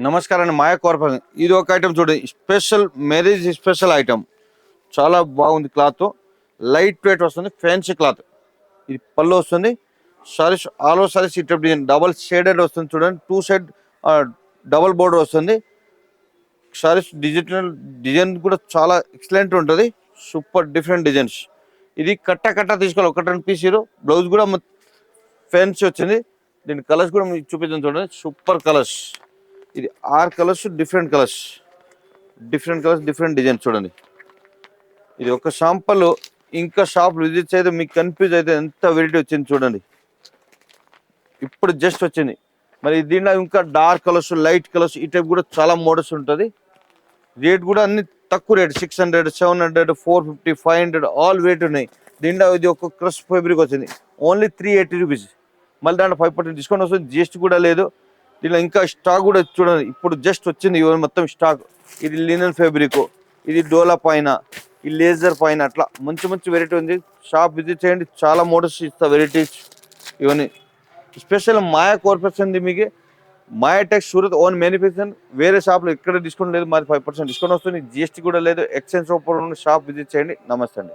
నమస్కారం అండి. మాయా కార్పొరేషన్ ఇది ఒక ఐటమ్ చూడండి, స్పెషల్ మ్యారేజ్ స్పెషల్ ఐటమ్. చాలా బాగుంది. క్లాత్ లైట్ వెయిట్ వస్తుంది, ఫ్యాన్సీ క్లాత్. ఇది పళ్ళు వస్తుంది. Saris all over saris it design double shaded వస్తుంది చూడండి. టూ సైడ్ డబల్ బోర్డర్ వస్తుంది. సారీస్ డిజిటల్ డిజైన్ కూడా చాలా ఎక్సలెంట్ ఉంటుంది. Super different designs. ఇది కట్ట కట్ట తీసుకోవాలి, ఒకటి రెండు పీస్. బ్లౌజ్ కూడా ఫ్యాన్సీ వచ్చింది. దీని కలర్స్ కూడా మీకు చూపించాను చూడండి. Super colours. ఇది 6 colours, different colours, different design చూడండి. ఇది ఒక శాంపుల్. ఇంకా షాప్ విజిట్ అయితే మీకు కన్ఫ్యూజ్ అయితే ఎంత వెరైటీ వచ్చింది చూడండి. ఇప్పుడు జస్ట్ వచ్చింది. మరి దీంట్లో ఇంకా డార్క్ కలర్స్, లైట్ కలర్స్, ఈ టైప్ కూడా చాలా మోడల్స్ ఉంటుంది. రేట్ కూడా అన్ని తక్కువ రేట్, 600, 700, 450, 500 ఆల్ రేట్ ఉన్నాయి. దీంట్లో ఇది ఒక క్రష్ ఫైబ్రిక్ వచ్చింది, ఓన్లీ 380 రూపీస్. మళ్ళీ దాంట్లో 5% డిస్కౌంట్ వస్తుంది, జిఎస్టీ కూడా లేదు. దీనిలో ఇంకా స్టాక్ కూడా చూడండి, ఇప్పుడు జస్ట్ వచ్చింది ఇవన్నీ మొత్తం స్టాక్. ఇది లినన్ ఫ్యాబ్రిక్, ఇది డోలా పైన, ఈ లేజర్ పైన, అట్లా మంచి మంచి వెరైటీ ఉంది. షాప్ విజిట్ చేయండి, చాలా మోడల్స్ ఇస్తా వెరైటీస్ ఇవన్నీ. స్పెషల్ మాయా కార్పొరేషన్ మీకు మాయా టెక్స్ సూరత్ ఓన్ మ్యానుఫ్యాక్చరింగ్. వేరే షాప్లో ఎక్కడ డిస్కౌంట్ లేదు, మాది 5% డిస్కౌంట్ వస్తుంది, జిఎస్టీ కూడా లేదు. ఎక్స్చేంజ్ ఆఫర్ షాప్ విజిట్ చేయండి. నమస్తే అండి.